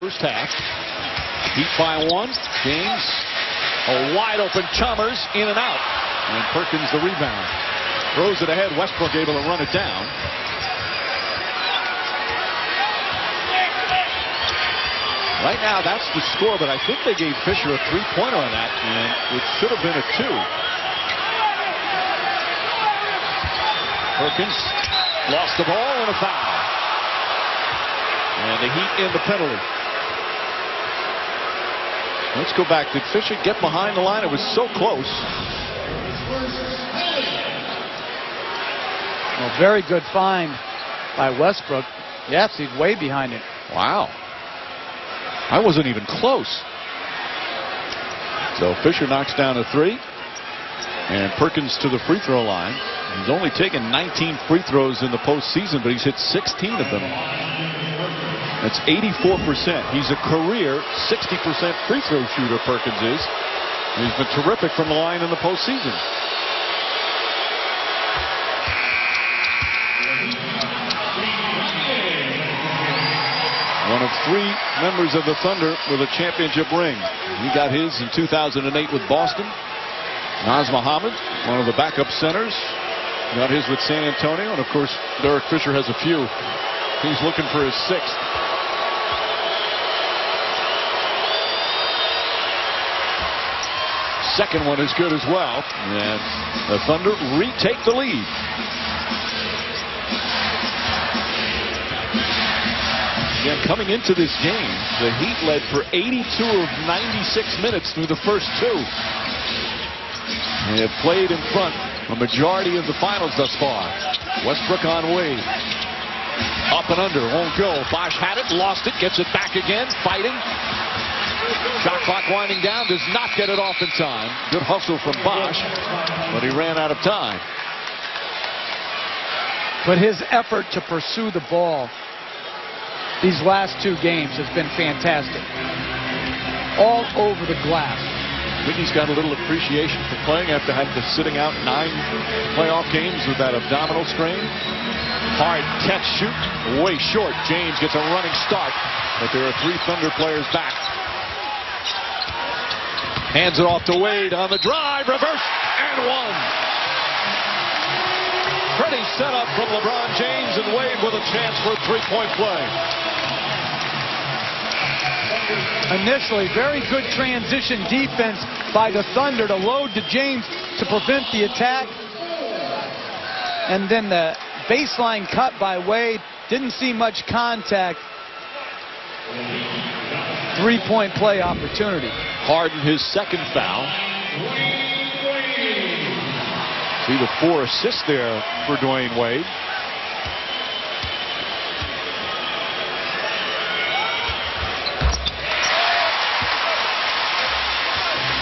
First half, beat by one. James, a wide open Chalmers, in and out. And Perkins the rebound. Throws it ahead. Westbrook able to run it down. Right now, that's the score, but I think they gave Fisher a three-pointer on that, and it should have been a two. Perkins lost the ball and a foul. And the Heat in the penalty. Let's go back. Did Fisher get behind the line? It was so close. Well, very good find by Westbrook. Yes, he's way behind it. Wow. I wasn't even close. So Fisher knocks down a three. And Perkins to the free throw line. He's only taken 19 free throws in the postseason, but he's hit 16 of them. That's 84%. He's a career 60% free throw shooter, Perkins is. He's been terrific from the line in the postseason. One of three members of the Thunder with a championship ring. He got his in 2008 with Boston. Naz Mohammed, one of the backup centers, got his with San Antonio. And of course, Derek Fisher has a few. He's looking for his sixth. Second one is good as well. And the Thunder retake the lead. Again, coming into this game, the Heat led for 82 of 96 minutes through the first two. They have played in front a majority of the finals thus far. Westbrook on Wade. Up and under, won't go. Bosh had it, lost it, gets it back again, fighting. Shot clock winding down, does not get it off in time. Good hustle from Bosh, but he ran out of time. But his effort to pursue the ball these last two games has been fantastic. All over the glass. I think he's got a little appreciation for playing after sitting out 9 playoff games with that abdominal strain. Hard catch shoot, way short. James gets a running start, but there are 3 Thunder players back. Hands it off to Wade on the drive, reverse, and one. Pretty setup from LeBron James, and Wade with a chance for a three-point play. Initially, very good transition defense by the Thunder to load to James to prevent the attack. And then the baseline cut by Wade. Didn't see much contact. Three-point play opportunity. Harden his second foul. See the 4 assists there for Dwayne Wade.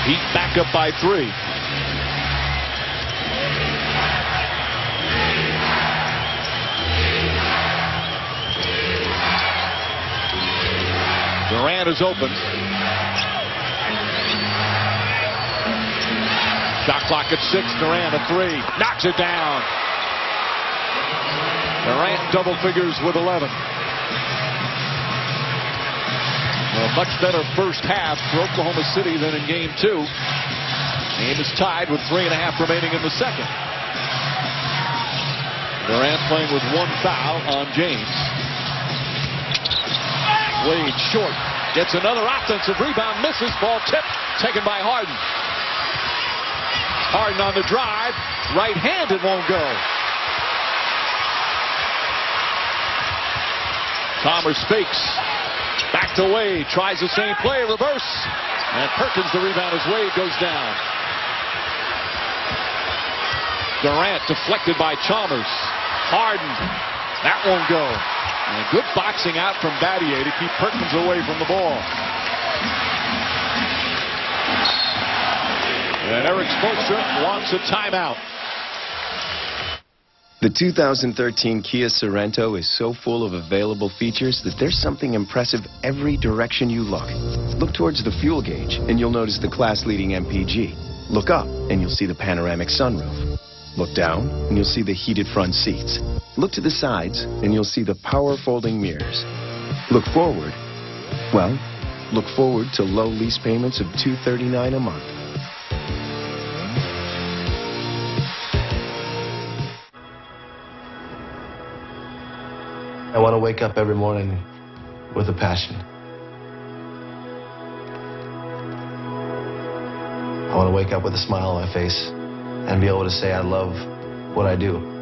Heat back up by 3. Durant is open. Shot clock at 6. Durant a 3. Knocks it down. Durant double figures with 11. A much better first half for Oklahoma City than in game 2. Game is tied with 3.5 remaining in the second. Durant playing with 1 foul on James. Wade short. Gets another offensive rebound. Misses. Ball tipped. Taken by Harden. Harden on the drive. Right-handed, won't go. Chalmers fakes. Back to Wade. Tries the same play. Reverse. And Perkins the rebound as Wade goes down. Durant deflected by Chalmers. Harden. That won't go. And good boxing out from Battier to keep Perkins away from the ball. And Eric Spoelstra wants a timeout. The 2013 Kia Sorento is so full of available features that there's something impressive every direction you look. Look towards the fuel gauge and you'll notice the class-leading MPG. Look up and you'll see the panoramic sunroof. Look down and you'll see the heated front seats. Look to the sides and you'll see the power folding mirrors. Look forward Well, look forward to low lease payments of $239 a month. I want to wake up every morning with a passion. I want to wake up with a smile on my face and be able to say I love what I do.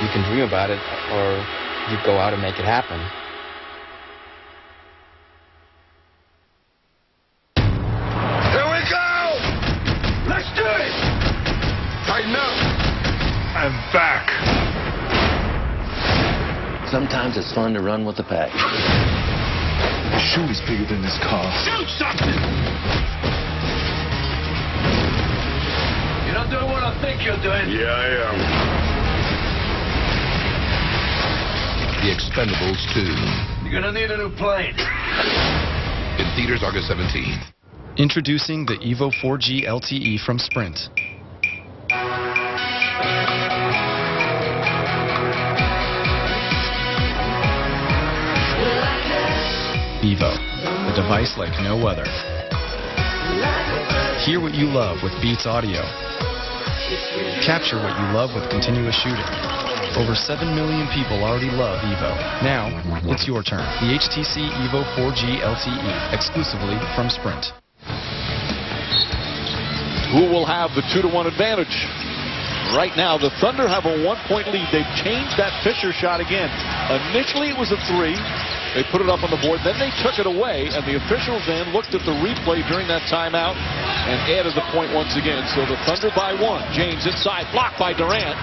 You can dream about it, or you go out and make it happen. Here we go! Let's do it! Tighten up. I'm back. Sometimes it's fun to run with the pack. The shoe is bigger than this car. Shoot something! You're not doing what I think you're doing. Yeah, I am. The Expendables 2. You're gonna need a new plane. In theaters August 17th. Introducing the Evo 4G LTE from Sprint. Evo, a device like no other. Hear what you love with Beats Audio. Capture what you love with continuous shooting. Over 7 million people already love Evo. Now, it's your turn. The HTC Evo 4G LTE, exclusively from Sprint. Who will have the 2-to-1 advantage? Right now, the Thunder have a 1-point lead. They've changed that Fisher shot again. Initially, it was a 3. They put it up on the board. Then they took it away, and the officials then looked at the replay during that timeout and added the point once again. So the Thunder by 1. James inside, blocked by Durant.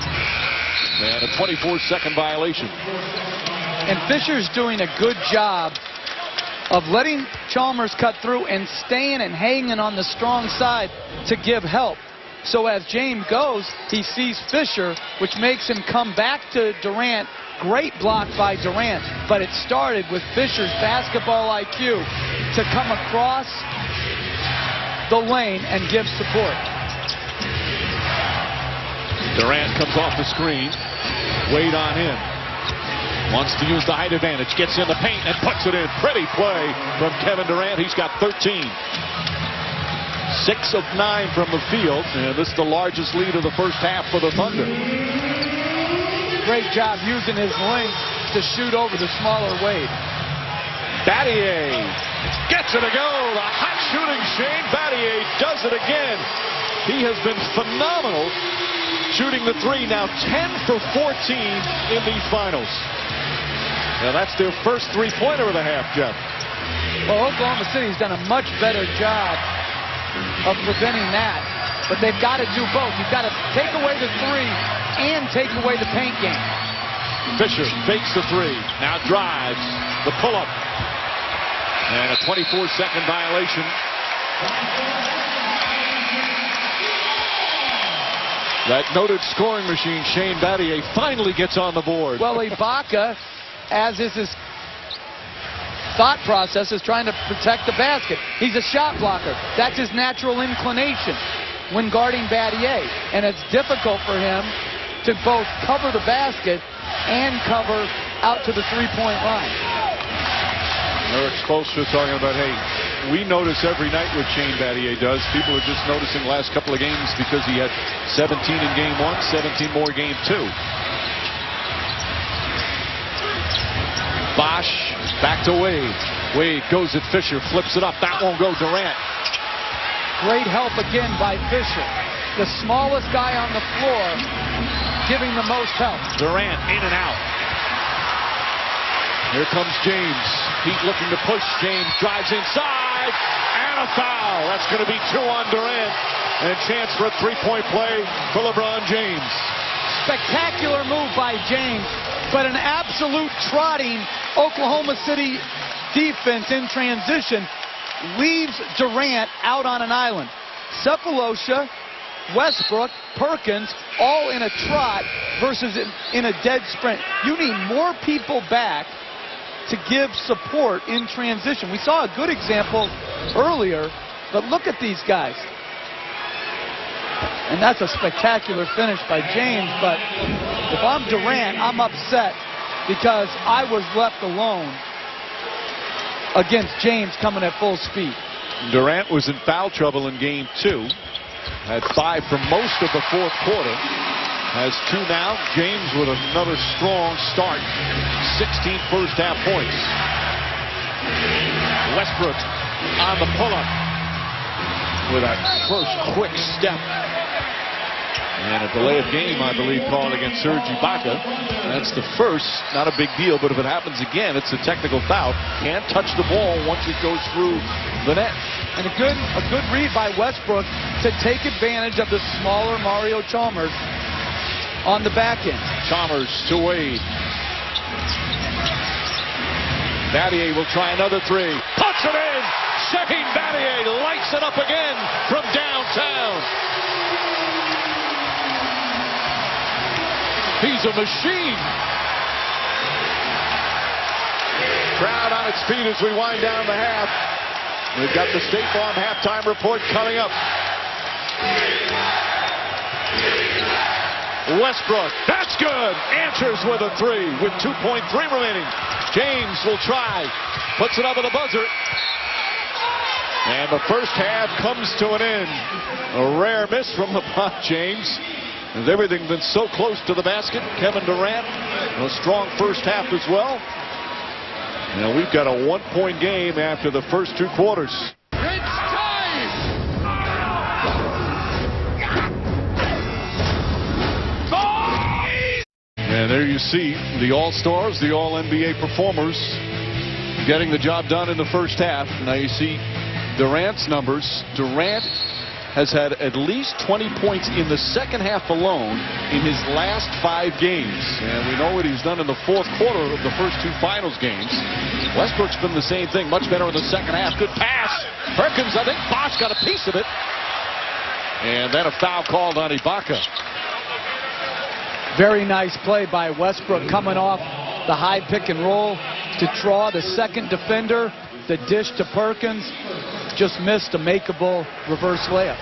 And a 24-second violation. And Fisher's doing a good job of letting Chalmers cut through and staying and hanging on the strong side to give help. So as James goes, he sees Fisher, which makes him come back to Durant. Great block by Durant, but it started with Fisher's basketball IQ to come across the lane and give support. Durant comes off the screen. Wade on him. Wants to use the height advantage. Gets in the paint and puts it in. Pretty play from Kevin Durant. He's got 13. 6 of 9 from the field. And this is the largest lead of the first half for the Thunder. Great job using his length to shoot over the smaller Wade. Battier gets it to go. The hot shooting Shane Battier does it again. He has been phenomenal shooting the 3. Now 10 for 14 in these finals. Now that's their first 3-pointer of the half, Jeff. Well, Oklahoma City's done a much better job of preventing that. But they've got to do both. You've got to take away the 3 and take away the paint game. Fisher fakes the 3. Now drives. The pull-up. And a 24-second violation. That noted scoring machine, Shane Battier, finally gets on the board. Well, Ibaka, as is his thought process, is trying to protect the basket. He's a shot blocker. That's his natural inclination when guarding Battier. And it's difficult for him to both cover the basket and cover out to the 3-point line. Eric Spoelstra talking about, hey, we notice every night what Shane Battier does. People are just noticing the last couple of games because he had 17 in game 1, 17 more game 2. Bosch back to Wade. Wade goes at Fisher, flips it up. That won't go. Durant. Great help again by Fisher. The smallest guy on the floor giving the most help. Durant in and out. Here comes James. Heat looking to push. James drives inside. And a foul. That's going to be 2 on Durant. And a chance for a 3-point play for LeBron James. spectacular move by James, but an absolute trotting Oklahoma City defense in transition leaves Durant out on an island. Sefolosha, Westbrook, Perkins, all in a trot versus in a dead sprint. You need more people back to give support in transition. We saw a good example earlier, but look at these guys. And that's a spectacular finish by James, but if I'm Durant, I'm upset because I was left alone against James coming at full speed. Durant was in foul trouble in game 2. Had 5 for most of the fourth quarter. Has 2 now. James with another strong start. 16 first half points. Westbrook on the pull-up with a first quick step. And a delay of game, I believe, called against Serge Ibaka. That's the first. Not a big deal, but if it happens again, it's a technical foul. Can't touch the ball once it goes through the net. And a good read by Westbrook to take advantage of the smaller Mario Chalmers on the back end. Chalmers to Wade. Battier will try another 3. Puts it in! Shane Battier lights it up again from downtown. He's a machine. Crowd on its feet as we wind down the half. We've got the State Farm halftime report coming up. Westbrook, that's good. Answers with a 3 with 2.3 remaining. James will try. Puts it up at the buzzer. And the first half comes to an end. A rare miss from LeBron James. As everything been so close to the basket. Kevin Durant, a strong first half as well. Now we've got a 1-point game after the first 2 quarters. It's time! And there you see the All-Stars, the All-NBA performers getting the job done in the first half. Now you see Durant's numbers. Durant has had at least 20 points in the second half alone in his last 5 games. And we know what he's done in the fourth quarter of the first 2 finals games. Westbrook's been the same thing, much better in the second half. Good pass. Perkins, I think Bosch got a piece of it. And then a foul called on Ibaka. Very nice play by Westbrook coming off the high pick and roll to draw the second defender. The dish to Perkins. Just missed a makeable reverse layup.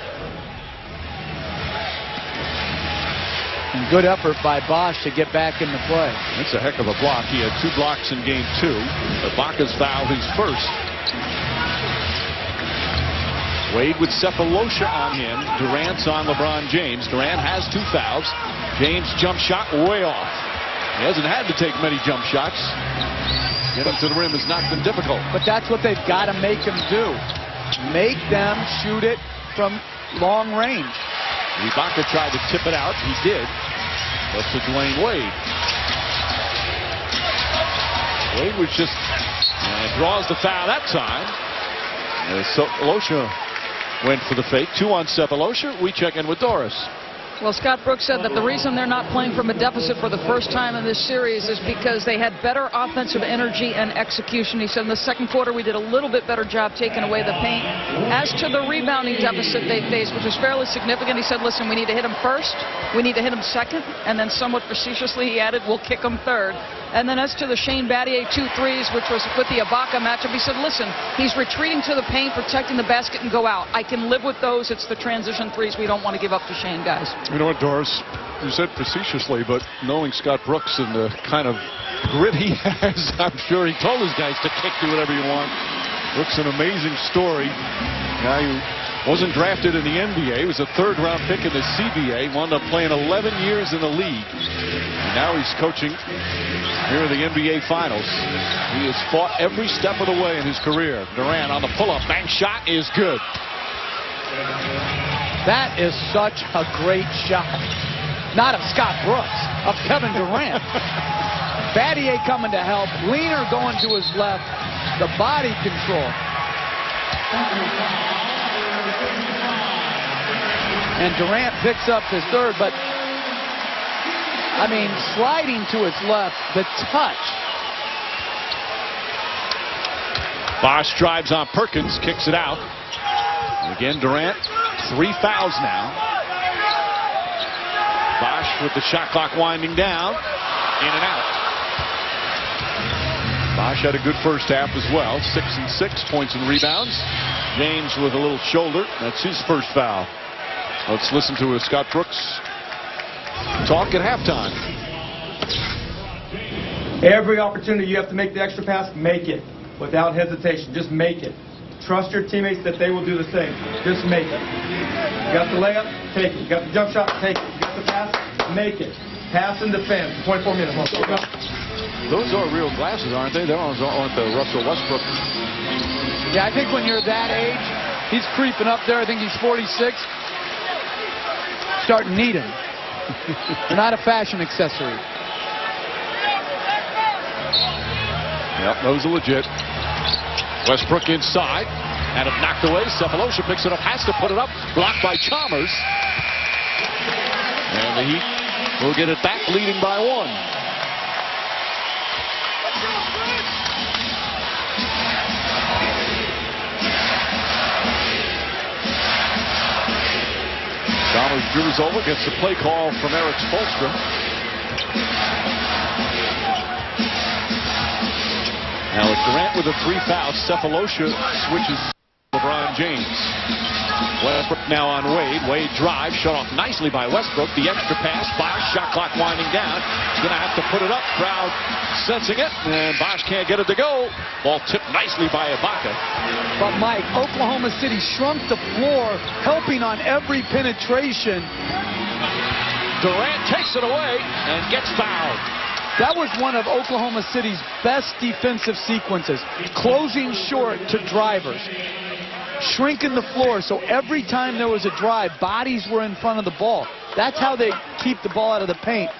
And good effort by Bosch to get back into play. That's a heck of a block. He had 2 blocks in game 2. Ibaka's fouled his first. Wade with Sefolosha on him. Durant's on LeBron James. Durant has 2 fouls. James' jump shot way off. He hasn't had to take many jump shots. Getting to the rim has not been difficult. But that's what they've got to make him do. Make them shoot it from long range. Ibaka tried to tip it out. He did. But to Dwayne Wade. Wade was just draws the foul that time. And Sefolosha went for the fake. 2 on Sefolosha. We check in with Doris. Well, Scott Brooks said that the reason they're not playing from a deficit for the first time in this series is because they had better offensive energy and execution. He said in the second quarter we did a little bit better job taking away the paint. As to the rebounding deficit they faced, which was fairly significant, he said, listen, we need to hit him first, we need to hit him second, and then somewhat facetiously he added, we'll kick him third. And then as to the Shane Battier 2 threes, which was with the Ibaka matchup, he said, listen, he's retreating to the paint, protecting the basket, and go out. I can live with those. It's the transition threes we don't want to give up to Shane, guys. You know what, Doris? You said facetiously, but knowing Scott Brooks and the kind of grit he has, I'm sure he told his guys to kick, do whatever you want. Brooks, an amazing story. Guy who wasn't drafted in the NBA. He was a 3rd-round pick in the CBA. Wound up playing 11 years in the league. And now he's coaching here in the NBA Finals. He has fought every step of the way in his career. Durant on the pull-up. Bank shot is good. That is such a great shot. Not of Scott Brooks, of Kevin Durant. Battier coming to help. Leaner going to his left. The body control. And Durant picks up his 3rd, but I mean, sliding to his left, the touch. Bosch drives on Perkins, kicks it out. And again, Durant, 3 fouls now. Bosch with the shot clock winding down, in and out. Bosch had a good first half as well, 6 and 6 points and rebounds. James with a little shoulder, that's his first foul. Let's listen to Scott Brooks talk at halftime. Every opportunity you have to make the extra pass, make it without hesitation. Just make it. Trust your teammates that they will do the same. Just make it. You got the layup, take it. You got the jump shot, take it. You got the pass, make it. Pass and defend. 24 minutes. Those are real glasses, aren't they? They aren't the Russell Westbrook. Yeah, I think when you're that age, he's creeping up there. I think he's 46. Starting to need them. They're not a fashion accessory. Yep, those are legit. Westbrook inside. Had it knocked away. Cephalosha picks it up. Has to put it up. Blocked by Chalmers. And the Heat will get it back, leading by 1. Chalmers dribbles over, gets the play call from Eric Spoelstra. Alex Durant with a 3 foul. Cephalosha switches LeBron James. Westbrook now on Wade. Wade drives, shut off nicely by Westbrook. The extra pass. Bosch, shot clock winding down. He's going to have to put it up. Crowd sensing it, and Bosch can't get it to go. Ball tipped nicely by Ibaka. But Mike, Oklahoma City shrunk the floor, helping on every penetration. Durant takes it away and gets fouled. That was one of Oklahoma City's best defensive sequences. Closing short to drivers. Shrinking the floor, so every time there was a drive, bodies were in front of the ball. That's how they keep the ball out of the paint.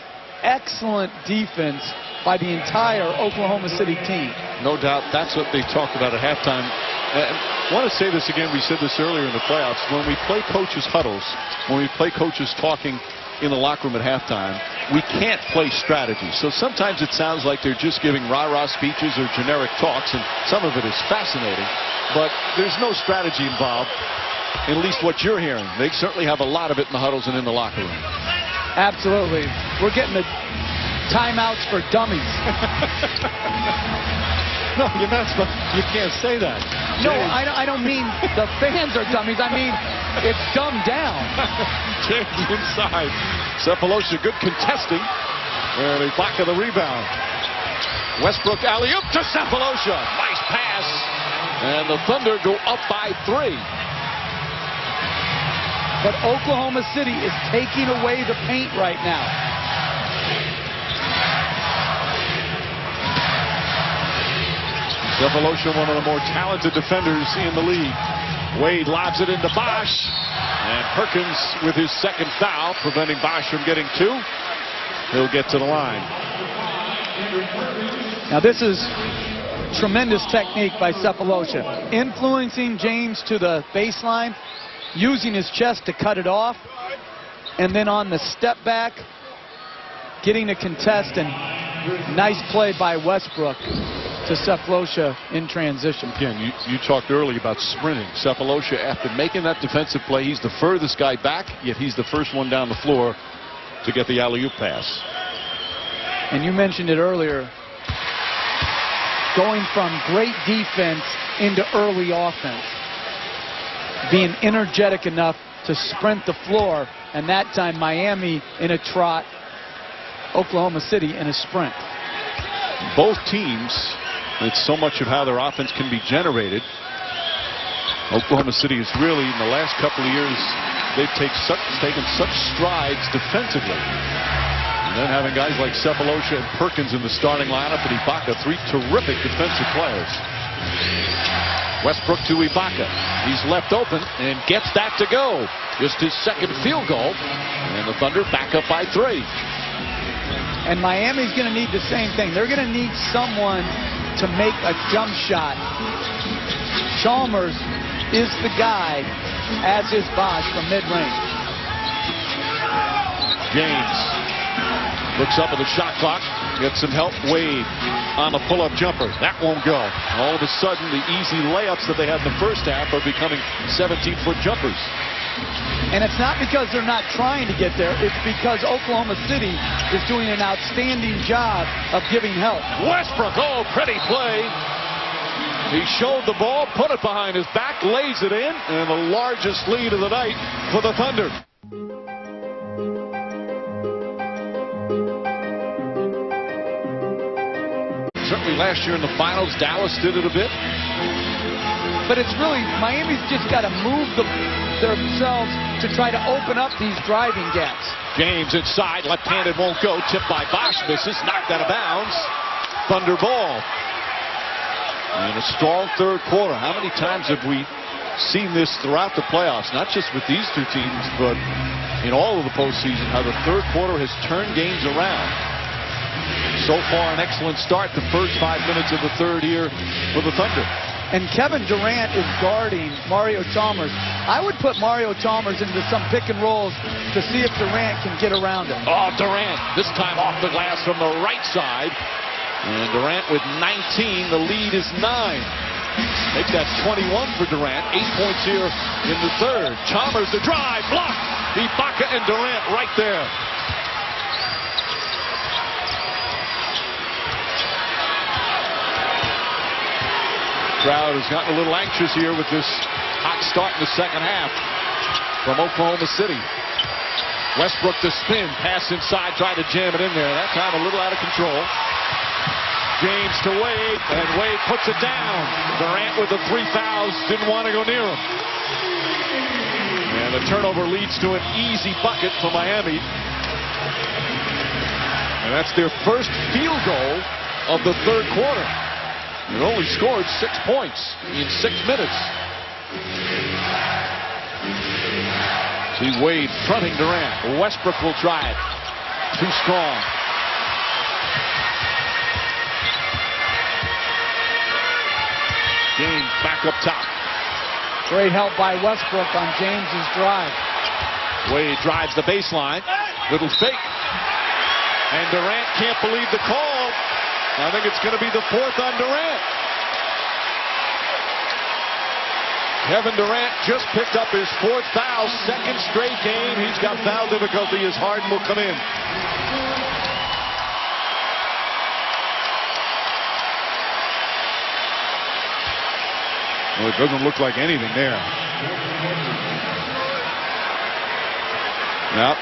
Excellent defense by the entire Oklahoma City team. No doubt that's what they talked about at halftime. I want to say this again, we said this earlier in the playoffs. When we play coaches' huddles, when we play coaches talking in the locker room at halftime, we can't play strategy. So sometimes it sounds like they're just giving rah-rah speeches or generic talks, and some of it is fascinating. But there's no strategy involved, at least what you're hearing. They certainly have a lot of it in the huddles and in the locker room. Absolutely. We're getting the timeouts for dummies. No, you're not supposed. You can't say that. No, I don't mean the fans are dummies. I mean it's dumbed down. James inside. Cephalosha, good contesting. And Ibaka the rebound. Westbrook alley-oop to Cephalosha. Nice pass. And the Thunder go up by 3. But Oklahoma City is taking away the paint right now. Cephalosha, one of the more talented defenders in the league. Wade lobs it into Bosch. And Perkins with his second foul, preventing Bosch from getting 2. He'll get to the line. Now this is tremendous technique by Cephalosha. Influencing James to the baseline, using his chest to cut it off, and then on the step back, getting a contest, and nice play by Westbrook to Cephalosha in transition. Again, you talked earlier about sprinting. Cephalosha, after making that defensive play, he's the furthest guy back, yet he's the first one down the floor to get the alley-oop pass. And you mentioned it earlier, going from great defense into early offense. Being energetic enough to sprint the floor, and that time Miami in a trot, Oklahoma City in a sprint. Both teams, it's so much of how their offense can be generated. Oklahoma City is really, in the last couple of years, they've taken such strides defensively. And then having guys like Cephalosha and Perkins in the starting lineup, and Ibaka, 3 terrific defensive players. Westbrook to Ibaka. He's left open and gets that to go. Just his second field goal. And the Thunder back up by 3. And Miami's going to need the same thing. They're going to need someone to make a jump shot. Chalmers is the guy, as is Bosch from mid-range. James Looks up at the shot clock. Gets some help. Wade on the pull-up jumper. That won't go. All of a sudden, the easy layups that they had in the first half are becoming 17-foot jumpers. And it's not because they're not trying to get there. It's because Oklahoma City is doing an outstanding job of giving help. Westbrook, oh, pretty play. He showed the ball, put it behind his back, lays it in, and the largest lead of the night for the Thunder. Certainly last year in the finals, Dallas did it a bit. But it's really, Miami's just got to move themselves to try to open up these driving gaps. James inside, left-handed won't go. Tipped by Bosch, misses, knocked out of bounds. Thunder ball. And a strong third quarter. How many times have we seen this throughout the playoffs? Not just with these two teams, but in all of the postseason, how the third quarter has turned games around. So far, an excellent start. The first 5 minutes of the third here for the Thunder. And Kevin Durant is guarding Mario Chalmers. I would put Mario Chalmers into some pick and rolls to see if Durant can get around him. Oh, Durant, this time off the glass from the right side. And Durant with 19, the lead is 9. Make that 21 for Durant. 8 points here in the third. Chalmers the drive, blocked. Ibaka and Durant right there. Crowd has gotten a little anxious here with this hot start in the second half from Oklahoma City. Westbrook to spin, pass inside, try to jam it in there. That time a little out of control. James to Wade, and Wade puts it down. Durant with the 3 fouls, didn't want to go near him. And the turnover leads to an easy bucket for Miami. And that's their first field goal of the third quarter. It only scored 6 points in 6 minutes. See Wade fronting Durant. Westbrook will try it. Too strong. James back up top. Great help by Westbrook on James's drive. Wade drives the baseline. Little fake. And Durant can't believe the call. I think it's going to be the 4th on Durant. Kevin Durant just picked up his 4th foul. 2nd straight game. He's got foul difficulty as Harden will come in. Well, it doesn't look like anything there. Yep.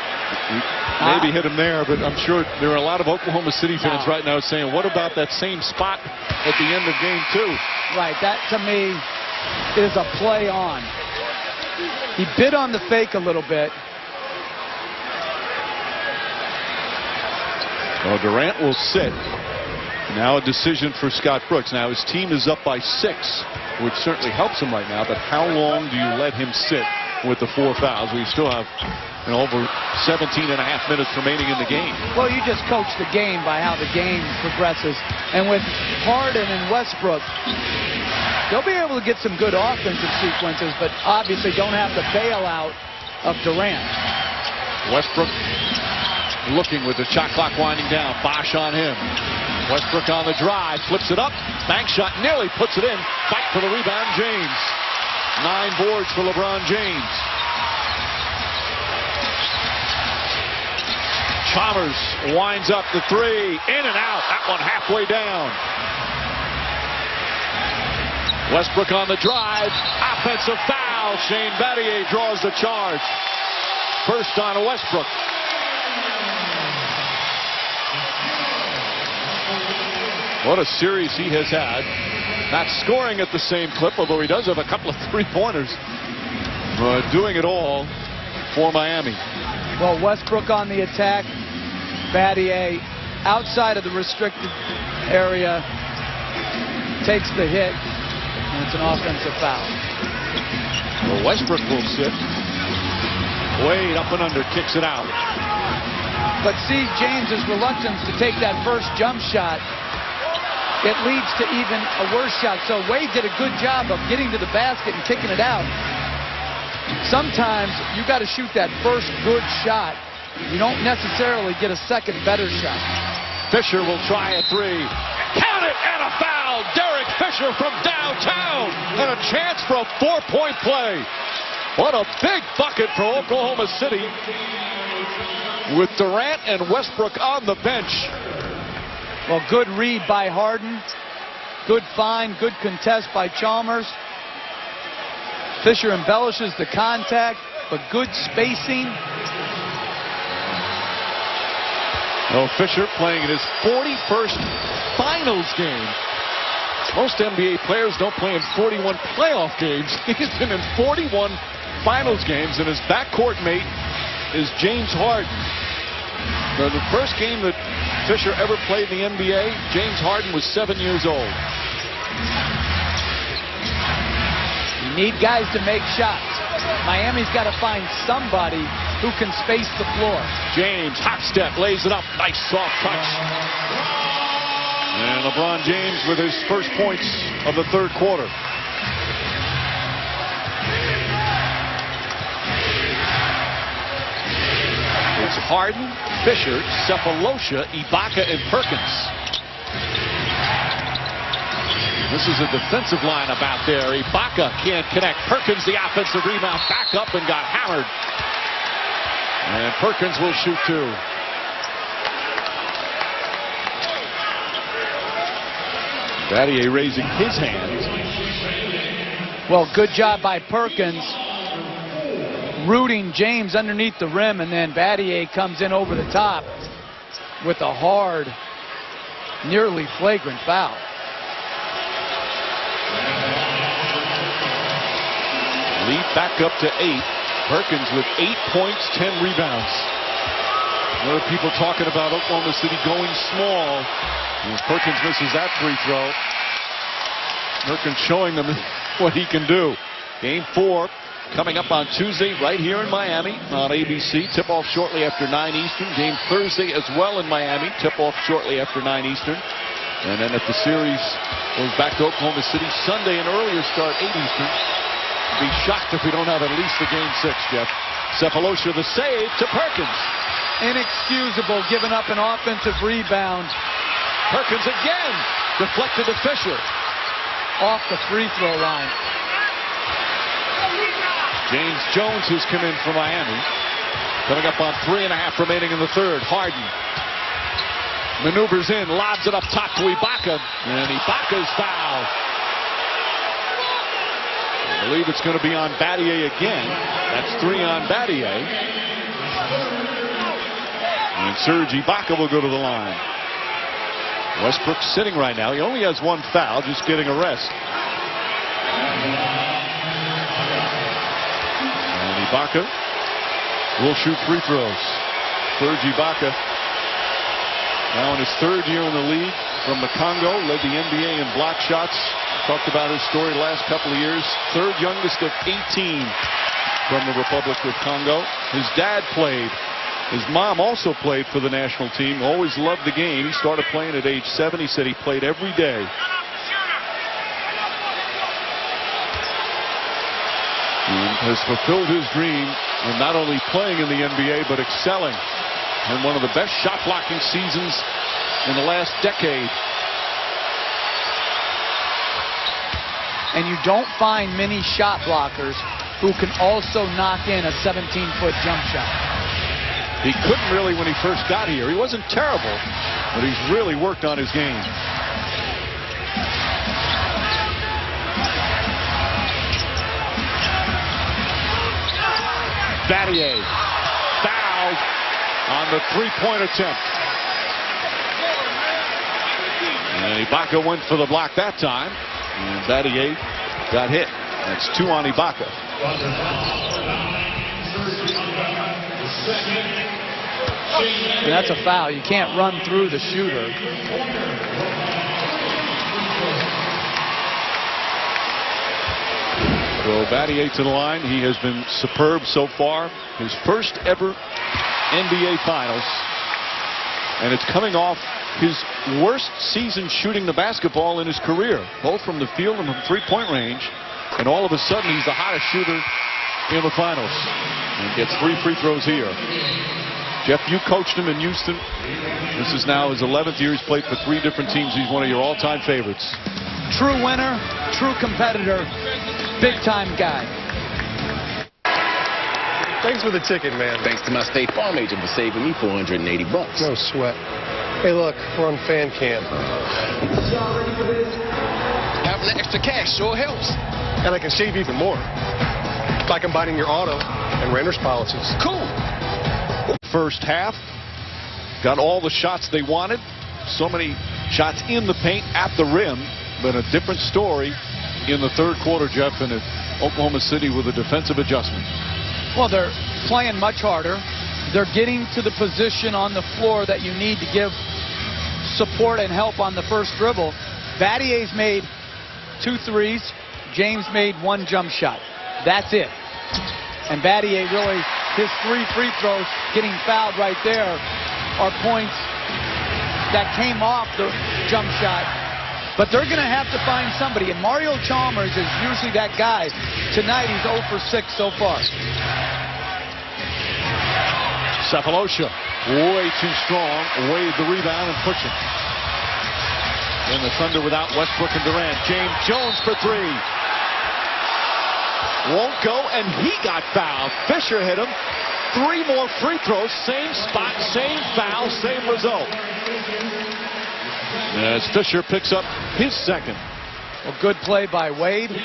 Maybe hit him there, but I'm sure there are a lot of Oklahoma City fans right now saying, what about that same spot at the end of game 2? Right, that to me is a play on. He bit on the fake a little bit. Well, Durant will sit. Now a decision for Scott Brooks. Now his team is up by 6, which certainly helps him right now, but how long do you let him sit with the 4 fouls? We still have over 17 and a half minutes remaining in the game. Well, you just coach the game by how the game progresses. And with Harden and Westbrook, they'll be able to get some good offensive sequences, but obviously don't have the bailout of Durant. Westbrook looking with the shot clock winding down. Bosch on him. Westbrook on the drive, flips it up. Bank shot, nearly puts it in. Fight for the rebound, James. 9 boards for LeBron James. Chalmers winds up the 3. In and out. That one halfway down. Westbrook on the drive. Offensive foul. Shane Battier draws the charge. First on Westbrook. What a series he has had. Not scoring at the same clip, although he does have a couple of 3-pointers. Doing it all for Miami. Well, Westbrook on the attack. Battier outside of the restricted area. Takes the hit. And it's an offensive foul. Well, Westbrook will sit. Wade up and under, kicks it out. But see James's reluctance to take that first jump shot. It leads to even a worse shot. So Wade did a good job of getting to the basket and kicking it out. Sometimes you got to shoot that first good shot you don't necessarily get a second better shot. Fisher will try a three. Count it, and a foul. Derek Fisher from downtown, and a chance for a 4-point play. What a big bucket for Oklahoma City, with Durant and Westbrook on the bench. Well, good read by Harden. Good find, good contest by Chalmers. Fisher embellishes the contact, but good spacing. Well, Fisher playing in his 41st finals game. Most NBA players don't play in 41 playoff games. He's been in 41 finals games, and his backcourt mate is James Harden. Now, the first game that Fisher ever played in the NBA, James Harden was 7 years old. You need guys to make shots. Miami's got to find somebody who can space the floor. James, hot step, lays it up. Nice soft touch. And LeBron James with his first points of the third quarter. It's Harden, Fisher, Sefolosha, Ibaka, and Perkins. This is a defensive lineup out there. Ibaka can't connect. Perkins, the offensive rebound, back up and got hammered. And Perkins will shoot two. Battier raising his hands. Well, good job by Perkins, rooting James underneath the rim, and then Battier comes in over the top with a hard, nearly flagrant foul. Lead back up to 8. Perkins with 8 points, 10 rebounds. There are people talking about Oklahoma City going small. And Perkins misses that free throw. Perkins showing them what he can do. Game 4 coming up on Tuesday right here in Miami on ABC. Tip-off shortly after 9 Eastern. Game Thursday as well in Miami. Tip-off shortly after 9 Eastern. And then if the series goes back to Oklahoma City Sunday, an earlier start, 8 Eastern. Be shocked if we don't have at least a game 6, Jeff. Sefolosha the save to Perkins. Inexcusable, giving up an offensive rebound. Perkins again, deflected to Fisher. Off the free throw line. James Jones, who's come in for Miami. Coming up on 3.5 remaining in the third. Harden maneuvers in, lobs it up top to Ibaka. And Ibaka's fouled. I believe it's going to be on Battier again. That's 3 on Battier. And Serge Ibaka will go to the line. Westbrook's sitting right now. He only has 1 foul, just getting a rest. And Ibaka will shoot free throws. Serge Ibaka, now in his 3rd year in the league from the Congo, led the NBA in block shots. Talked about his story last couple of years. 3rd youngest of 18 from the Republic of Congo. His dad played. His mom also played for the national team. Always loved the game. He started playing at age 7. He said he played every day. And has fulfilled his dream of not only playing in the NBA, but excelling. And one of the best shot blocking seasons in the last decade. And you don't find many shot blockers who can also knock in a 17-foot jump shot. He couldn't really when he first got here. He wasn't terrible, but he's really worked on his game. Battier fouled on the 3-point attempt. And Ibaka went for the block that time. And Battier got hit. That's 2 on Ibaka. And that's a foul. You can't run through the shooter. So Battier to the line. He has been superb so far. His first ever NBA Finals. And it's coming off his worst season shooting the basketball in his career, both from the field and from 3-point range. And all of a sudden, he's the hottest shooter in the finals. And gets 3 free throws here. Jeff, you coached him in Houston. This is now his 11th year. He's played for 3 different teams. He's one of your all-time favorites. True winner, true competitor, big-time guy. Thanks for the ticket, man. Thanks to my State Farm agent for saving me $480. No sweat. Hey, look, we're on fan cam. Having the extra cash sure helps. And I can save even more by combining your auto and renter's policies. Cool. First half, got all the shots they wanted. So many shots in the paint at the rim, but a different story in the third quarter, Jeff, and Oklahoma City with a defensive adjustment. Well, they're playing much harder. They're getting to the position on the floor that you need to give support and help on the first dribble. Battier's made 2 threes. James made 1 jump shot. That's it. And Battier really, his 3 free throws getting fouled right there are points that came off the jump shot. But they're going to have to find somebody. And Mario Chalmers is usually that guy. Tonight he's 0 for 6 so far. Sefolosha, way too strong, waved the rebound and pushing. And the Thunder without Westbrook and Durant. James Jones for 3. Won't go, and he got fouled. Fisher hit him. 3 more free throws, same spot, same foul, same result. As Fisher picks up his second. A good play by Wade. It's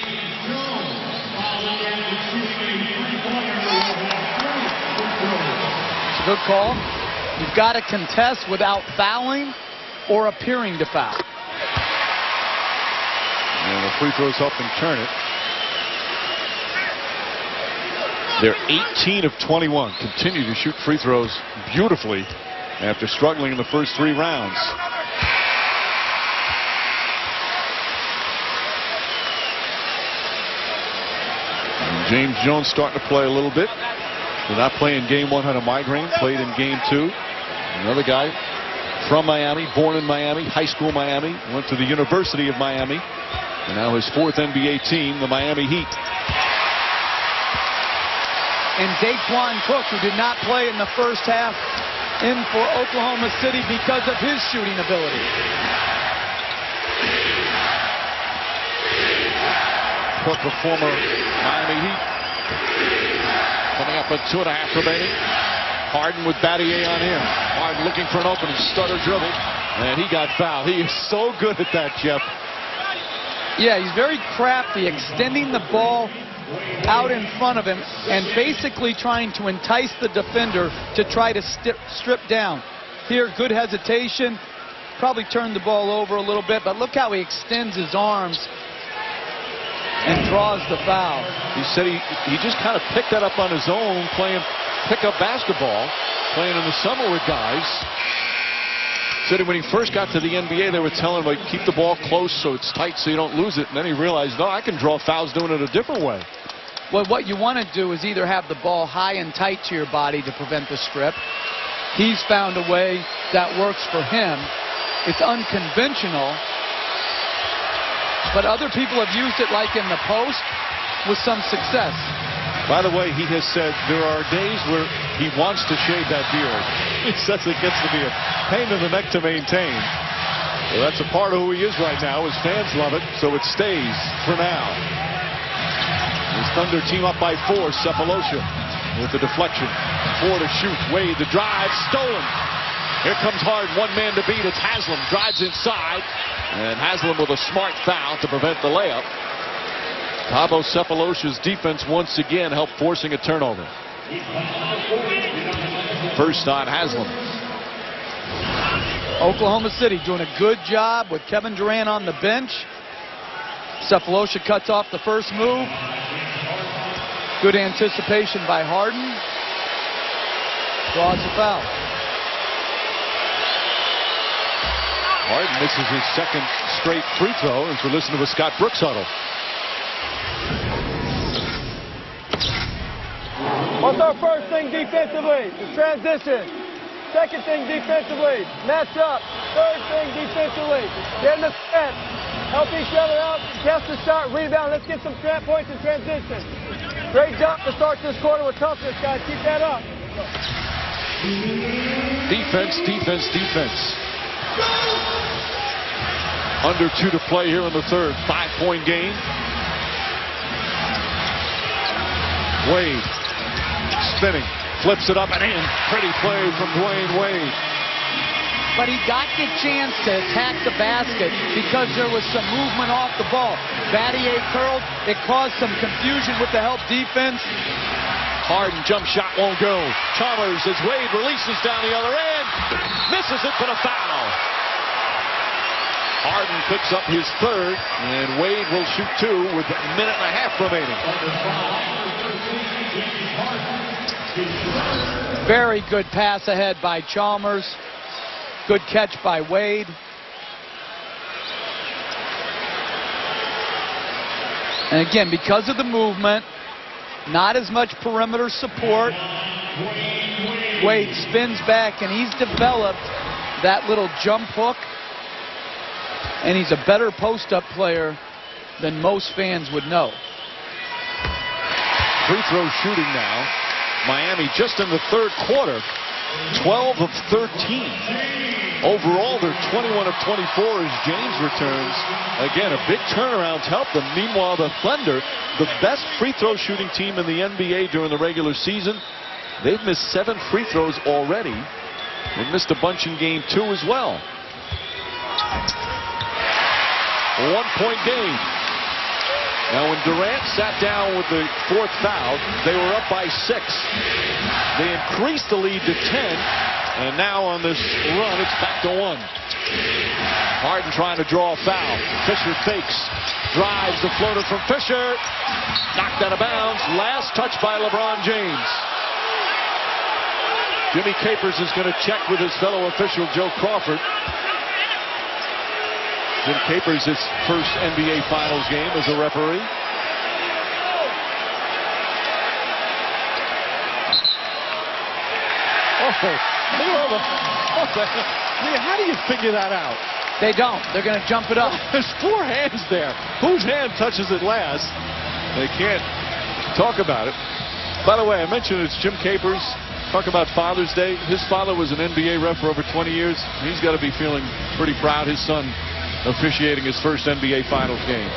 a good call. You've got to contest without fouling or appearing to foul. And the free throws help them turn it. They're 18 of 21. Continue to shoot free throws beautifully after struggling in the first 3 rounds. And James Jones starting to play a little bit. Did not play in game 1, had a migraine. Played in game 2. Another guy from Miami, born in Miami, high school Miami. Went to the University of Miami. And now his 4th NBA team, the Miami Heat. And Daquan Cook, who did not play in the first half, in for Oklahoma City because of his shooting ability. Cook, a former Miami Heat. Coming up with 2.5 remaining. Harden with Battier on him. Harden looking for an opening, stutter dribble, and he got fouled. He is so good at that, Jeff. Yeah, he's very crafty, extending the ball out in front of him and basically trying to entice the defender to try to strip down. Here, good hesitation. Probably turned the ball over a little bit, but look how he extends his arms and draws the foul. He said he just kind of picked that up on his own, playing pickup basketball, playing in the summer with guys. Said when he first got to the NBA, they were telling him, like, keep the ball close so it's tight so you don't lose it. And then he realized, no, I can draw fouls doing it a different way. Well, what you want to do is either have the ball high and tight to your body to prevent the strip. He's found a way that works for him. It's unconventional, but other people have used it like in the post with some success. By the way, he has said there are days where he wants to shave that beard. He says it gets to be a pain in the neck to maintain. Well, that's a part of who he is right now. His fans love it, so it stays for now. His Thunder team up by 4. Sefolosha with the deflection. 4 to shoot. Wade the drive. Stolen. Here comes Harden. 1 man to beat. It's Haslem. Drives inside. And Haslem with a smart foul to prevent the layup. Thabo Sefolosha's defense once again helped forcing a turnover. First on Haslem. Oklahoma City doing a good job with Kevin Durant on the bench. Sefolosha cuts off the first move. Good anticipation by Harden. Draws the foul. Harden misses his second straight free throw as we listen to the Scott Brooks huddle. What's our first thing defensively? The transition. Second thing defensively, match up. Third thing defensively, get in the set. Help each other out, test the shot, rebound. Let's get some points in transition. Great job to start this quarter with toughness, guys. Keep that up. Defense, defense, defense. Under 2 to play here in the third. 5-point game. Wade spinning, flips it up and in. Pretty play from Dwayne Wade. But he got the chance to attack the basket because there was some movement off the ball. Battier curled. It caused some confusion with the help defense. Harden jump shot won't go. Chalmers as Wade releases down the other end. Misses it, but a foul. Harden picks up his third, and Wade will shoot 2 with a minute and a half remaining. Very good pass ahead by Chalmers. Good catch by Wade. And again, because of the movement, not as much perimeter support, Wade spins back, and he's developed that little jump hook. And he's a better post-up player than most fans would know. Free throw shooting now. Miami just in the third quarter, 12 of 13. Overall, they're 21 of 24 as James returns. Again, a big turnaround to help them. Meanwhile, the Thunder, the best free throw shooting team in the NBA during the regular season, they've missed 7 free throws already. They missed a bunch in game 2 as well. 1-point game. Now, when Durant sat down with the 4th foul, they were up by 6. They increased the lead to 10, and now on this run, it's back to 1. Harden trying to draw a foul. Fisher fakes, drives the floater from Fisher, knocked out of bounds. Last touch by LeBron James. Jimmy Capers is going to check with his fellow official, Joe Crawford. Jim Capers, his first NBA Finals game as a referee. How do you figure that out? They don't. They're going to jump it up. There's 4 hands there. Whose hand touches it last? They can't talk about it. By the way, I mentioned it's Jim Capers. Talk about Father's Day. His father was an NBA ref for over 20 years. He's got to be feeling pretty proud. His son officiating his first NBA Finals game.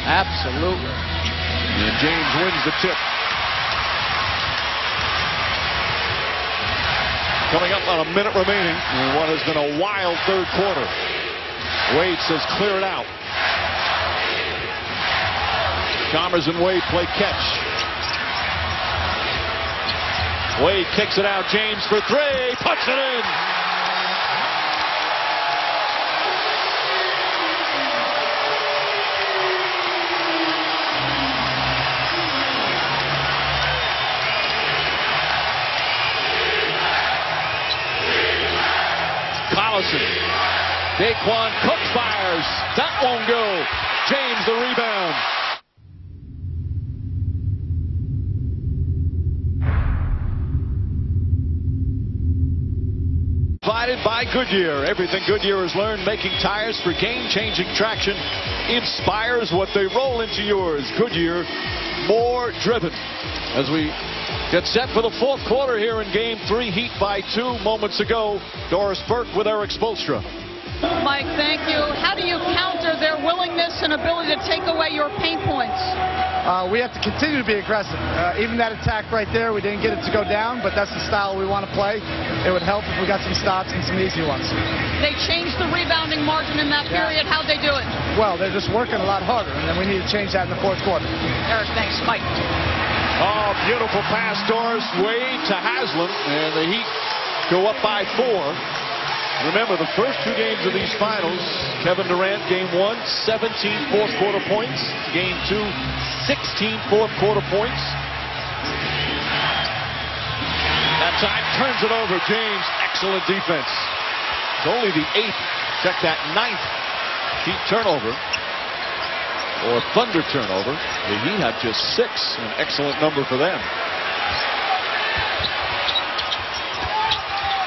Absolutely. And James wins the tip. Coming up on a minute remaining in what has been a wild third quarter. Wade says clear it out. Chalmers and Wade play catch. Wade kicks it out. James for 3. Puts it in. Daquan Cook fires. That won't go. James the rebound. Provided by Goodyear. Everything Goodyear has learned making tires for game-changing traction inspires what they roll into yours. Goodyear, more driven. As we get set for the 4th quarter here in Game 3. Heat by 2 moments ago. Doris Burke with Eric Spoelstra. Mike, thank you. How do you counter their willingness and ability to take away your paint points? We have to continue to be aggressive. Even that attack right there, we didn't get it to go down, but that's the style we want to play. It would help if we got some stops and some easy ones. They changed the rebounding margin in that period. How'd they do it? Well, they're just working a lot harder, and then we need to change that in the 4th quarter. Eric, thanks. Mike. Oh, beautiful pass, Doris. Wade to Haslam, and the Heat go up by 4. Remember, the first 2 games of these finals, Kevin Durant, Game 1, 17 fourth-quarter points. Game 2, 16 fourth-quarter points. That time turns it over. James, excellent defense. It's only the 8th, check that, 9th Heat turnover, or Thunder turnover. The Heat had just 6, an excellent number for them.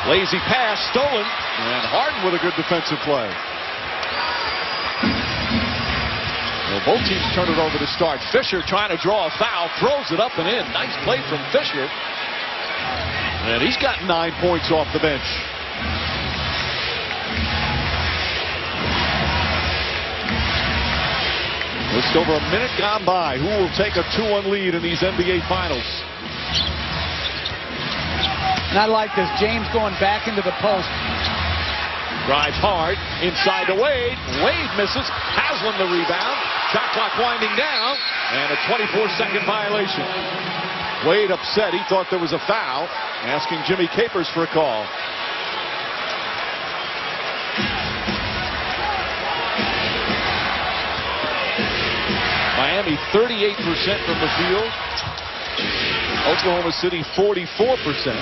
Lazy pass, stolen, and Harden with a good defensive play. Well, both teams turn it over to start. Fisher trying to draw a foul, throws it up and in. Nice play from Fisher. And he's got 9 points off the bench. Just over a minute gone by. Who will take a 2-1 lead in these NBA Finals? And I like this. James going back into the post. Drives hard. Inside to Wade. Wade misses. Haslem the rebound. Shot clock winding down. And a 24-second violation. Wade upset. He thought there was a foul. Asking Jimmy Capers for a call. Miami 38% from the field. Oklahoma City 44%.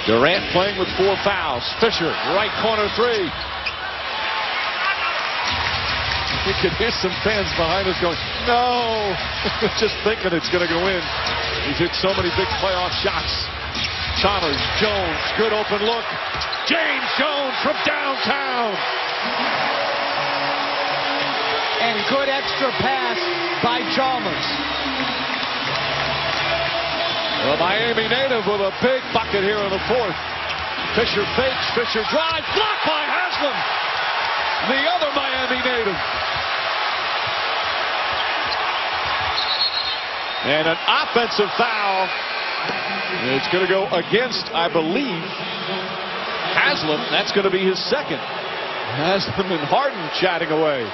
Durant playing with 4 fouls. Fisher, right corner 3. You can hear some fans behind us going, no, just thinking it's going to go in. He's hit so many big playoff shots. Chalmers, Jones, good open look. James Jones from downtown. And good extra pass by Chalmers. The Miami native with a big bucket here in the 4th. Fisher fakes, Fisher drives, blocked by Haslem. The other Miami native. And an offensive foul. It's going to go against, I believe, Haslem. That's going to be his second. Haslem and Harden chatting away.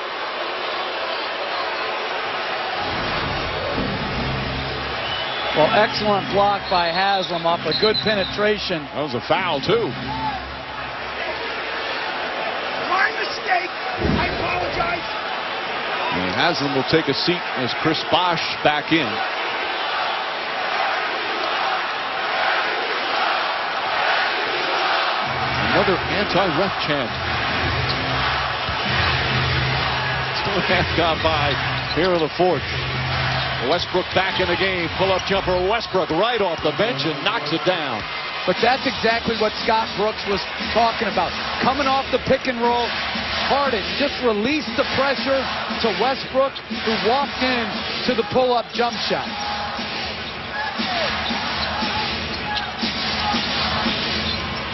Well, excellent block by Haslem off a good penetration. That was a foul, too. My mistake. I apologize. And Haslem will take a seat as Chris Bosh back in. Another anti-ref chant. 2.5 gone by here in the 4th. Westbrook back in the game. Pull-up jumper. Westbrook right off the bench and knocks it down. But that's exactly what Scott Brooks was talking about. Coming off the pick and roll, Harden just released the pressure to Westbrook, who walked in to the pull-up jump shot.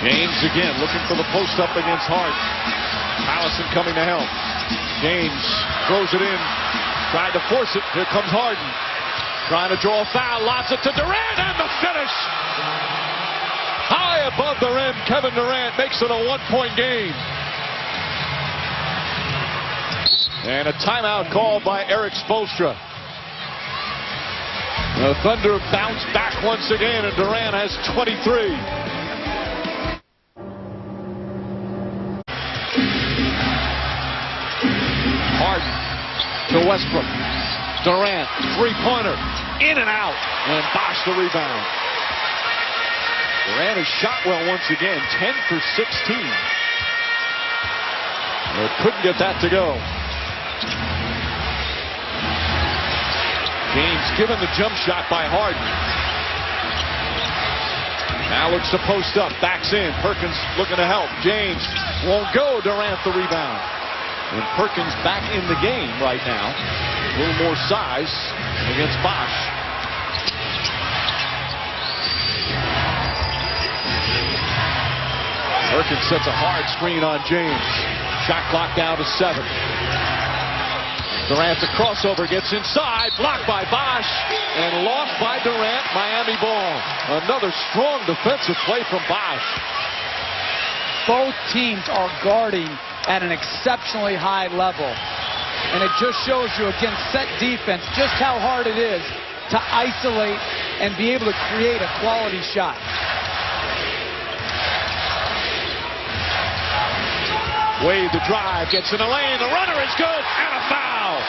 James again looking for the post-up against Hart. Allison coming to help. James throws it in. Tried to force it. Here comes Harden. Trying to draw a foul. Lobs it to Durant and the finish. High above the rim. Kevin Durant makes it a 1-point game. And a timeout called by Eric Spoelstra. The Thunder bounce back once again, and Durant has 23. Harden to Westbrook. Durant, three-pointer, in and out, and Bosh the rebound. Durant has shot well once again, 10 for 16. But couldn't get that to go. James given the jump shot by Harden. Now looks to post up, backs in. Perkins looking to help. James won't go. Durant the rebound. And Perkins back in the game right now. A little more size against Bosh. Perkins sets a hard screen on James. Shot clock down to 7. Durant the crossover gets inside. Blocked by Bosh. And lost by Durant. Miami ball. Another strong defensive play from Bosh. Both teams are guarding at an exceptionally high level. And it just shows you against set defense just how hard it is to isolate and be able to create a quality shot. Wade the drive, gets in the lane, the runner is good, and a foul.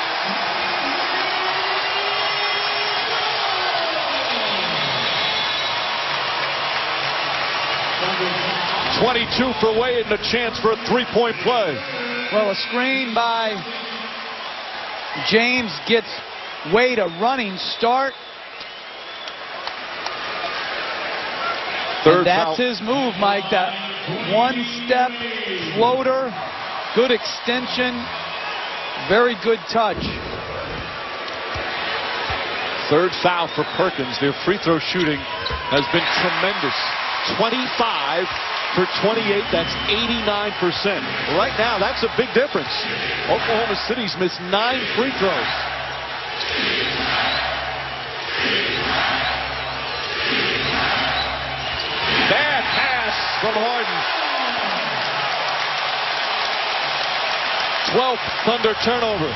.22 for Wade and a chance for a three-point play. Well, a screen by James gets Wade a running start. Third and that's foul. his move, Mike. That one-step floater, good extension, very good touch. Third foul for Perkins. Their free throw shooting has been tremendous. 25 for 28. That's 89%. Right now, that's a big difference. Oklahoma City's missed 9 free throws. Bad pass from Harden. 12th Thunder turnover.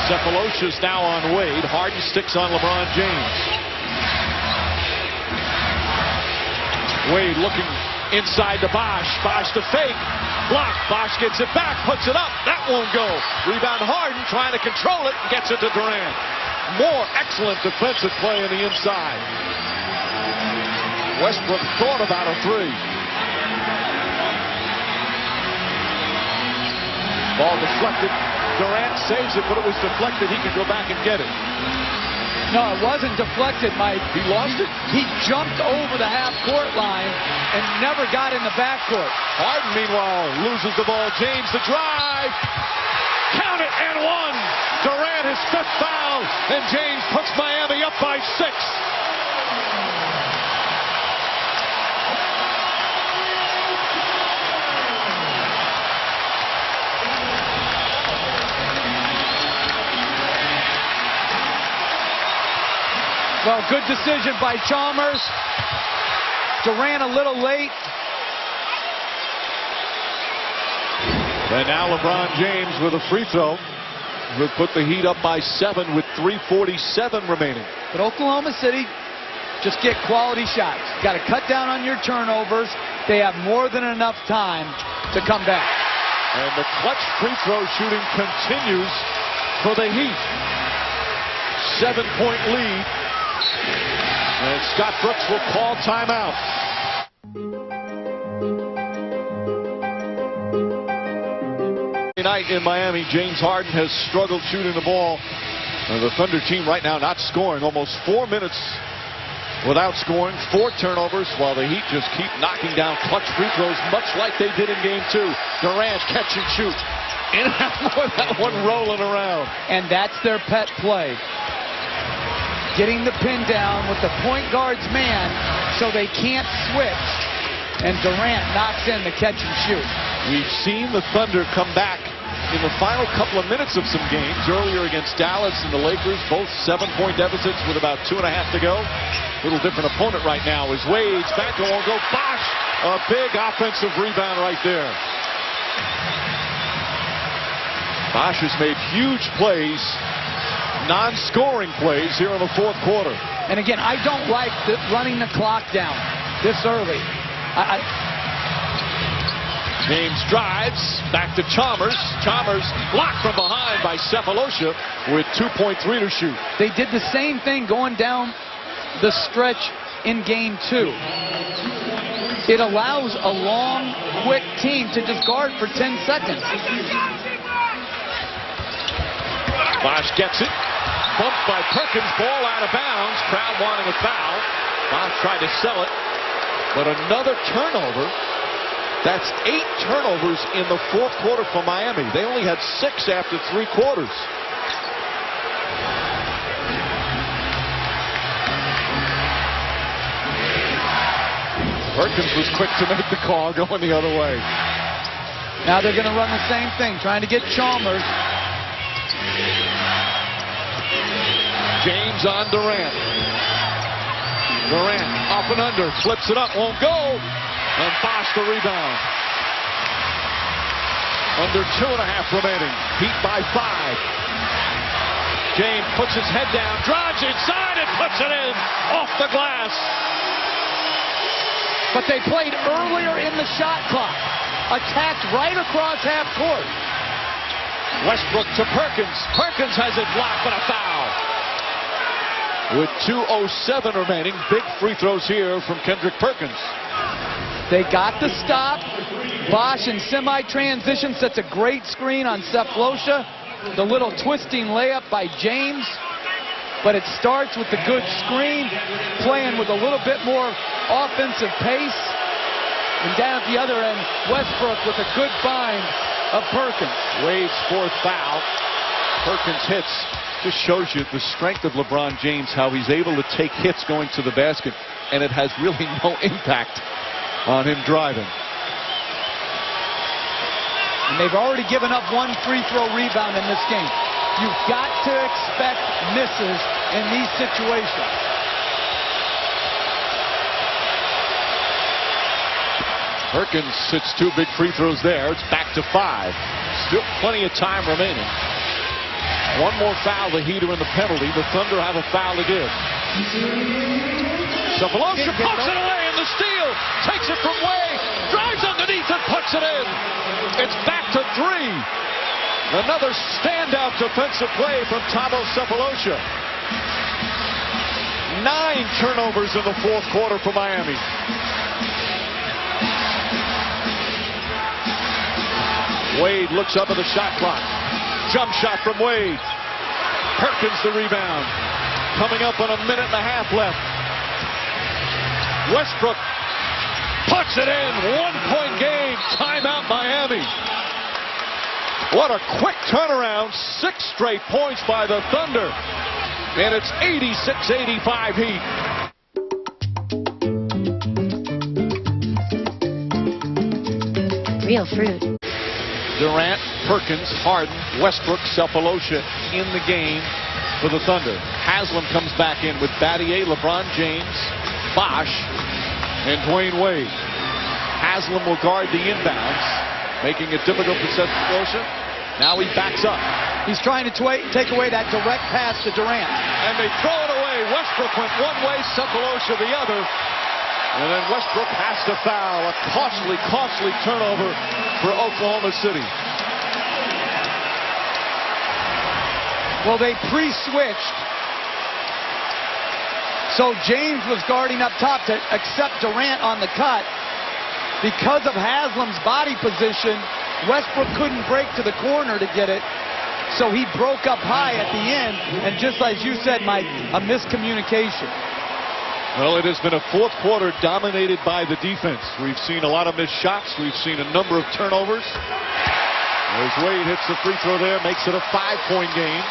Cephalosha's now on Wade. Harden sticks on LeBron James. Wade looking inside to Bosh. Bosh to fake. Block. Bosh gets it back. Puts it up. That won't go. Rebound Harden trying to control it. And gets it to Durant. More excellent defensive play in the inside. Westbrook thought about a three. Ball deflected. Durant saves it, but it was deflected. He could go back and get it. No, it wasn't deflected, Mike. He lost it? He jumped over the half-court line and never got in the backcourt. Harden, meanwhile, loses the ball. James, the drive. Count it, and one. Durant, his 5th foul, and James puts Miami up by 6. Well, good decision by Chalmers. Durant a little late. And now LeBron James with a free throw will put the Heat up by 7 with 3:47 remaining. But Oklahoma City just get quality shots. Got to cut down on your turnovers. They have more than enough time to come back. And the clutch free throw shooting continues for the Heat. 7-point lead. And Scott Brooks will call timeout. Tonight in Miami, James Harden has struggled shooting the ball. The Thunder team right now not scoring. Almost 4 minutes without scoring. 4 turnovers while the Heat just keep knocking down clutch free throws much like they did in Game 2. Durant catch and shoot. In and out more, that one rolling around. And that's their pet play. Getting the pin down with the point guard's man so they can't switch. And Durant knocks in the catch and shoot. We've seen the Thunder come back in the final couple of minutes of some games. Earlier against Dallas and the Lakers, both 7-point deficits with about 2.5 to go. A little different opponent right now is Wade's back. It won't go. Bosh! A big offensive rebound right there. Bosh has made huge plays. Non-scoring plays here in the 4th quarter. And again, I don't like running the clock down this early. James drives back to Chalmers. Chalmers blocked from behind by Cephalosha with 2.3 to shoot. They did the same thing going down the stretch in Game 2. It allows a long, quick team to just guard for 10 seconds. Bosh gets it. Bumped by Perkins. Ball out of bounds. Crowd wanting a foul. Bosh tried to sell it. But another turnover. That's 8 turnovers in the 4th quarter for Miami. They only had 6 after 3 quarters. Perkins was quick to make the call going the other way. Now they're going to run the same thing, trying to get Chalmers. James on Durant. Durant up and under, flips it up, won't go. And Bosh the rebound. Under 2.5 remaining. Heat by 5. James puts his head down, drives inside and puts it in off the glass. But they played earlier in the shot clock. Attacked right across half court. Westbrook to Perkins. Perkins has it blocked, but a foul. With 2:07 remaining, big free throws here from Kendrick Perkins. They got the stop. Bosh in semi-transition sets a great screen on Cephalosha. The little twisting layup by James. but it starts with the good screen, playing with a little bit more offensive pace. And down at the other end, Westbrook with a good find of Perkins. Wade's fourth foul. Perkins hits. Just shows you the strength of LeBron James, how he's able to take hits going to the basket, and it has really no impact on him driving. And they've already given up one free throw rebound in this game. You've got to expect misses in these situations. Perkins hits 2 big free throws there. It's back to 5. Still plenty of time remaining. One more foul, the Heat are in the penalty. The Thunder have a foul to give. Sefolosha puts it away in the steal. Takes it from Wade. Drives underneath and puts it in. It's back to 3. Another standout defensive play from Thabo Sefolosha. 9 turnovers in the fourth quarter for Miami. Wade looks up at the shot clock. Jump shot from Wade. Perkins the rebound. Coming up on a minute and a half left. Westbrook puts it in. 1-point game. Timeout Miami. What a quick turnaround. 6 straight points by the Thunder. And it's 86-85 Heat. Real fruit. Durant, Perkins, Harden, Westbrook, Sefolosha in the game for the Thunder. Haslem comes back in with Battier, LeBron James, Bosh, and Dwayne Wade. Haslem will guard the inbounds, making it difficult for Sefolosha. Now he backs up. He's trying to take away that direct pass to Durant. And they throw it away. Westbrook went one way, Sefolosha the other. And then Westbrook has to foul. A costly turnover for Oklahoma City. Well, they pre-switched. So James was guarding up top to accept Durant on the cut. Because of Haslem's body position, Westbrook couldn't break to the corner to get it. So he broke up high at the end. And just as you said, Mike, a miscommunication. Well, it has been a fourth quarter dominated by the defense. We've seen a lot of missed shots. We've seen a number of turnovers. As Wade hits the free throw there, makes it a 5-point game.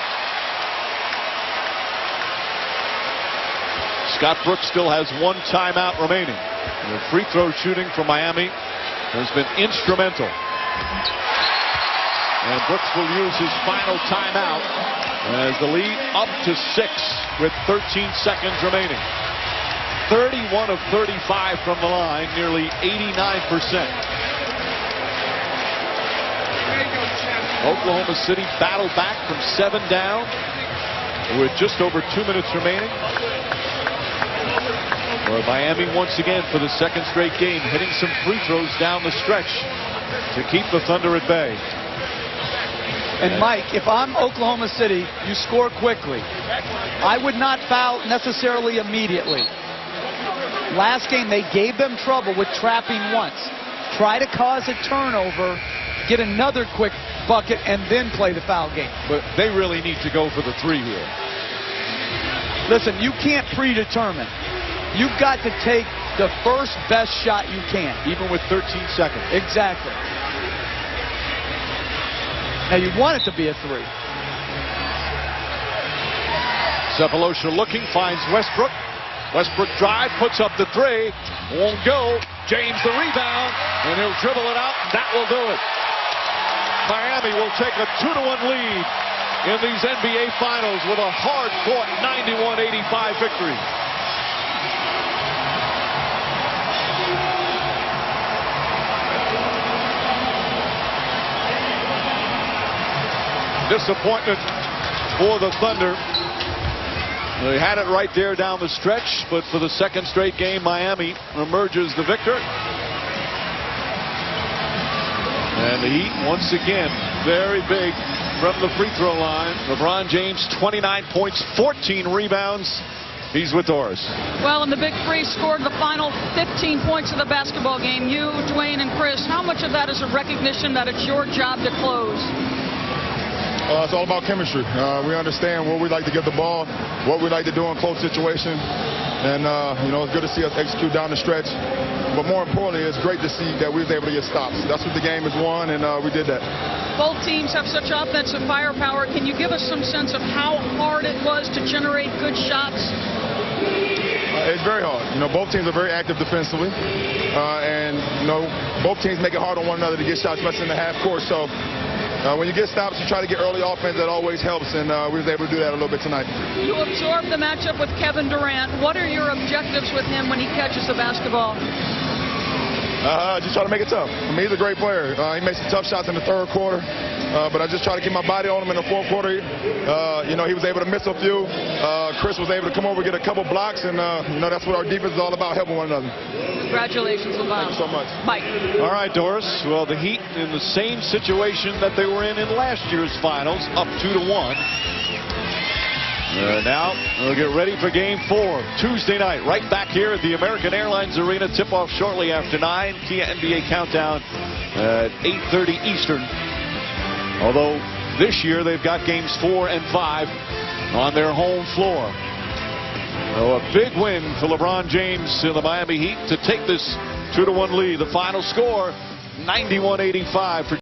Scott Brooks still has 1 timeout remaining. The free throw shooting for Miami has been instrumental. And Brooks will use his final timeout as the lead up to 6 with 13 seconds remaining. 31 of 35 from the line, nearly 89%. Oklahoma City battled back from 7 down with just over 2 minutes remaining. Well, Miami once again for the second straight game hitting some free throws down the stretch to keep the Thunder at bay. And Mike, if I'm Oklahoma City, you score quickly. I would not foul necessarily immediately. Last game, they gave them trouble with trapping once. Try to cause a turnover, get another quick bucket, and then play the foul game. But they really need to go for the 3 here. Listen, you can't predetermine. You've got to take the first best shot you can. Even with 13 seconds. Exactly. Now, you want it to be a 3. Sefolosha looking, finds Westbrook. Westbrook drive, puts up the 3. Won't go. James the rebound, and he'll dribble it out, and that will do it. Miami will take a 2-1 lead in these NBA Finals with a hard-fought 91-85 victory. Disappointment for the Thunder. They had it right there down the stretch, but for the second straight game, Miami emerges the victor. And the Heat, once again, very big from the free throw line. LeBron James, 29 points, 14 rebounds. He's with Doris. Well, and the Big Three scored the final 15 points of the basketball game. You, Dwayne, and Chris, how much of that is a recognition that it's your job to close? It's all about chemistry. We understand where we like to get the ball, what we like to do in close situations, and it's good to see us execute down the stretch. But more importantly, it's great to see that we was able to get stops. That's what the game is won, and we did that. Both teams have such offensive firepower. Can you give us some sense of how hard it was to generate good shots? It's very hard. Both teams are very active defensively, and both teams make it hard on one another to get shots, especially in the half court. So when you get stops, you try to get early offense. That always helps, and we was able to do that a little bit tonight. You absorbed the matchup with Kevin Durant. What are your objectives with him when he catches the basketball? Just try to make it tough. He's a great player. He made some tough shots in the third quarter, but I just try to keep my body on him in the fourth quarter. He was able to miss a few. Chris was able to come over, get a couple blocks, and that's what our defense is all about, helping one another. Congratulations, LeBron. Thank you so much. Mike. All right, Doris. Well, the Heat in the same situation that they were in last year's finals, up 2-1. Now we'll get ready for Game 4 Tuesday night, right back here at the American Airlines Arena. Tip-off shortly after 9. Kia NBA Countdown at 8:30 Eastern. Although this year they've got Games 4 and 5 on their home floor. So a big win for LeBron James and the Miami Heat to take this 2-1 lead. The final score, 91-85 for